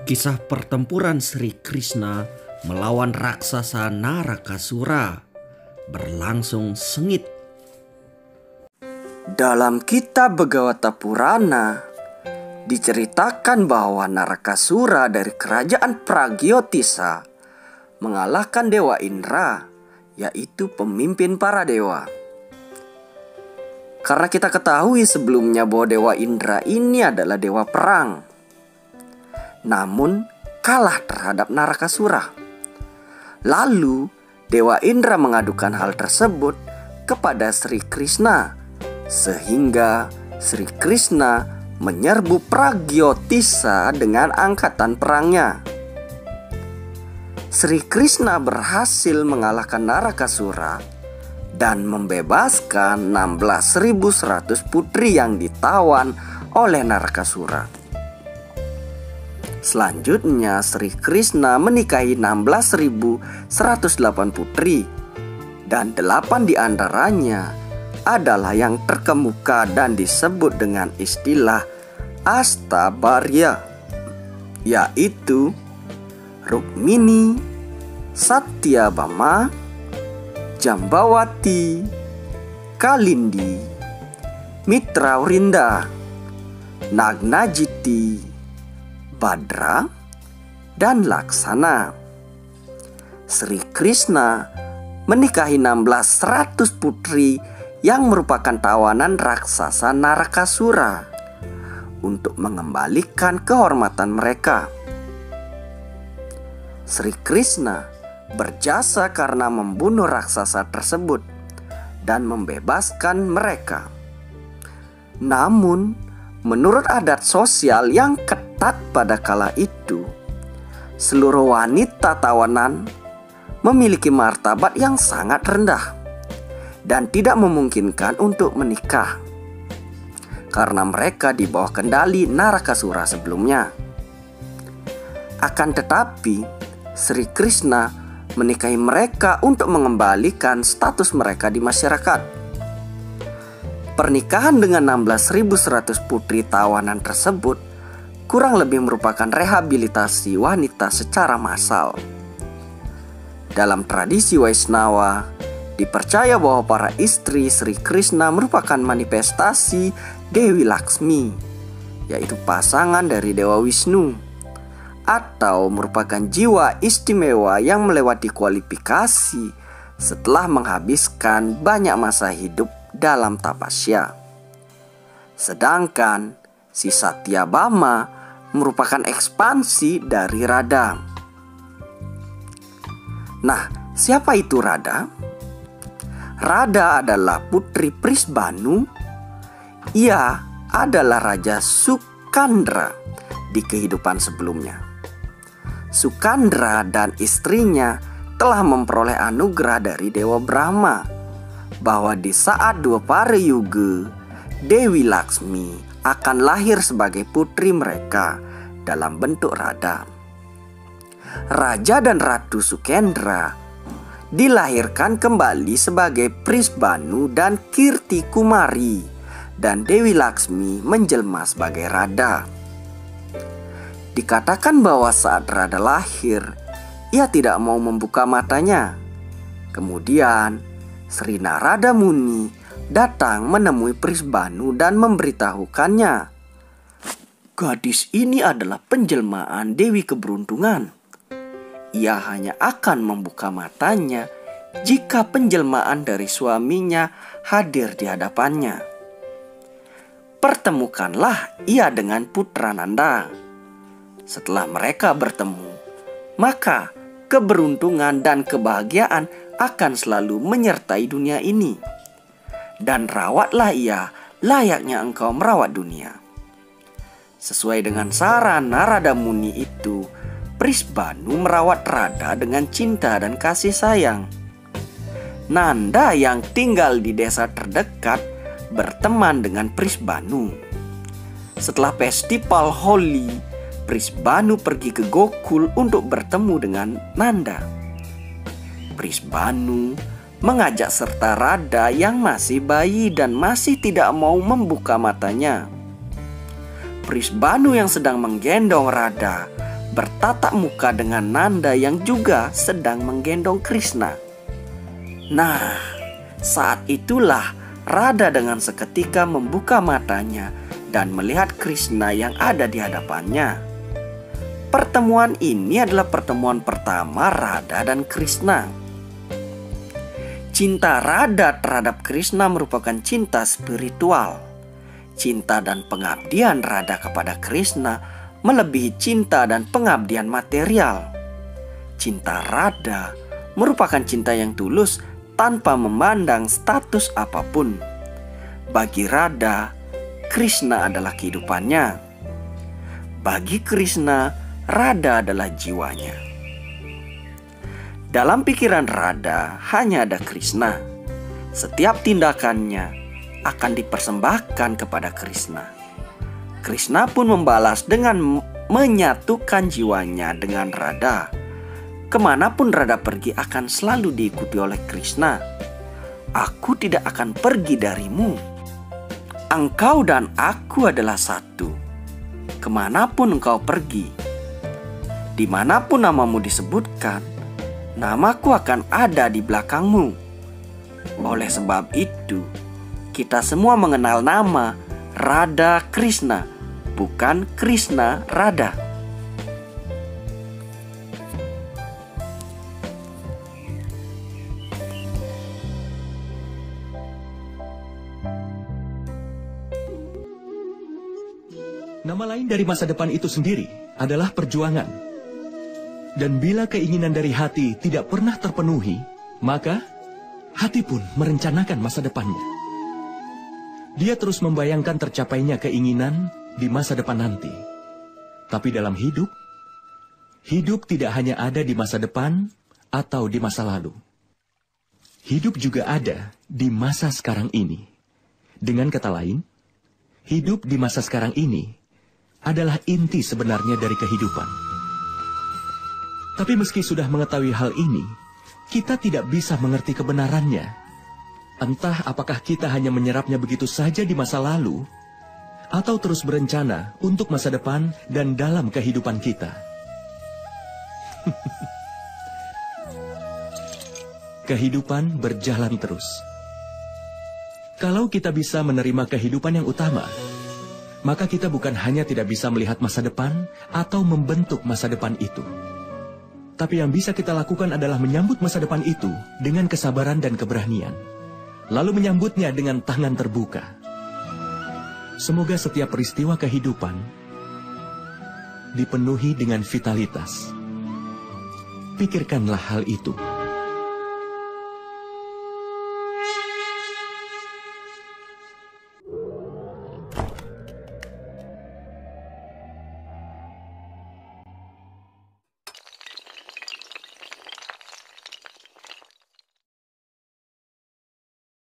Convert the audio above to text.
Kisah pertempuran Sri Krishna melawan raksasa Narakasura berlangsung sengit. Dalam kitab Bhagavata Purana diceritakan bahwa Narakasura dari kerajaan Pragyotisa mengalahkan Dewa Indra, yaitu pemimpin para dewa. Karena kita ketahui sebelumnya bahwa Dewa Indra ini adalah dewa perang, namun kalah terhadap Narakasura. Lalu Dewa Indra mengadukan hal tersebut kepada Sri Krishna, sehingga Sri Krishna menyerbu Pragyotisa dengan angkatan perangnya. Sri Krishna berhasil mengalahkan Narakasura dan membebaskan 16.100 putri yang ditawan oleh Narakasura. Selanjutnya Sri Krishna menikahi 16.108 putri, dan 8 di antaranya adalah yang terkemuka dan disebut dengan istilah Astabarya, yaitu Rukmini, Satyabhama, Jambawati, Kalindi, Mitrawrinda, Nagnajiti, Badra, dan Laksana. Sri Krishna menikahi 16.100 putri yang merupakan tawanan raksasa Narakasura untuk mengembalikan kehormatan mereka. Sri Krishna berjasa karena membunuh raksasa tersebut dan membebaskan mereka. Namun, menurut adat sosial yang ketat pada kala itu, seluruh wanita tawanan memiliki martabat yang sangat rendah dan tidak memungkinkan untuk menikah karena mereka di bawah kendali Narakasura sebelumnya. Akan tetapi, Sri Krishna menikahi mereka untuk mengembalikan status mereka di masyarakat. Pernikahan dengan 16.100 putri tawanan tersebut kurang lebih merupakan rehabilitasi wanita secara massal. Dalam tradisi Waisnawa, dipercaya bahwa para istri Sri Krishna merupakan manifestasi Dewi Laksmi, yaitu pasangan dari Dewa Wisnu, atau merupakan jiwa istimewa yang melewati kualifikasi setelah menghabiskan banyak masa hidup dalam tapasya. Sedangkan si Satyabhama merupakan ekspansi dari Radha. Nah, siapa itu Radha? Radha adalah putri Prisbanu. Ia adalah Raja Sukandra di kehidupan sebelumnya. Sukandra dan istrinya telah memperoleh anugerah dari Dewa Brahma bahwa di saat Dwapara Yuga, Dewi Laksmi akan lahir sebagai putri mereka dalam bentuk Radha. Raja dan Ratu Sukendra dilahirkan kembali sebagai Prisbanu dan Kirti Kumari, dan Dewi Laksmi menjelma sebagai Radha. Dikatakan bahwa saat Radha lahir, ia tidak mau membuka matanya. Kemudian Sri Narada Muni datang menemui Prisbanu dan memberitahukannya, gadis ini adalah penjelmaan Dewi Keberuntungan. Ia hanya akan membuka matanya jika penjelmaan dari suaminya hadir di hadapannya. Pertemukanlah ia dengan putra Nanda. Setelah mereka bertemu, maka keberuntungan dan kebahagiaan akan selalu menyertai dunia ini. Dan rawatlah ia layaknya engkau merawat dunia. Sesuai dengan saran Narada Muni itu, Prisbanu merawat Radha dengan cinta dan kasih sayang. Nanda yang tinggal di desa terdekat berteman dengan Prisbanu. Setelah festival Holi, Prisbanu pergi ke Gokul untuk bertemu dengan Nanda. Prisbanu mengajak serta Radha yang masih bayi dan masih tidak mau membuka matanya. Prisbanu yang sedang menggendong Radha bertatap muka dengan Nanda yang juga sedang menggendong Krishna. Nah, saat itulah Radha dengan seketika membuka matanya dan melihat Krishna yang ada di hadapannya. Pertemuan ini adalah pertemuan pertama Radha dan Krishna. Cinta Radha terhadap Krishna merupakan cinta spiritual. Cinta dan pengabdian Radha kepada Krishna melebihi cinta dan pengabdian material. Cinta Radha merupakan cinta yang tulus tanpa memandang status apapun. Bagi Radha, Krishna adalah kehidupannya. Bagi Krishna, Radha adalah jiwanya. Dalam pikiran Radha hanya ada Krishna. Setiap tindakannya akan dipersembahkan kepada Krishna. Krishna pun membalas dengan menyatukan jiwanya dengan Radha. Kemanapun Radha pergi akan selalu diikuti oleh Krishna. Aku tidak akan pergi darimu. Engkau dan aku adalah satu. Kemanapun engkau pergi, dimanapun namamu disebutkan, namaku akan ada di belakangmu. Oleh sebab itu, kita semua mengenal nama Radha Krishna, bukan Krishna Radha. Nama lain dari masa depan itu sendiri adalah perjuangan. Dan bila keinginan dari hati tidak pernah terpenuhi, maka hati pun merencanakan masa depannya. Dia terus membayangkan tercapainya keinginan di masa depan nanti. Tapi dalam hidup, hidup tidak hanya ada di masa depan atau di masa lalu. Hidup juga ada di masa sekarang ini. Dengan kata lain, hidup di masa sekarang ini adalah inti sebenarnya dari kehidupan. Tapi meski sudah mengetahui hal ini, kita tidak bisa mengerti kebenarannya. Entah apakah kita hanya menyerapnya begitu saja di masa lalu, atau terus berencana untuk masa depan dan dalam kehidupan kita. Kehidupan berjalan terus. Kalau kita bisa menerima kehidupan yang utama, maka kita bukan hanya tidak bisa melihat masa depan atau membentuk masa depan itu. Tapi yang bisa kita lakukan adalah menyambut masa depan itu dengan kesabaran dan keberanian. Lalu menyambutnya dengan tangan terbuka. Semoga setiap peristiwa kehidupan dipenuhi dengan vitalitas. Pikirkanlah hal itu.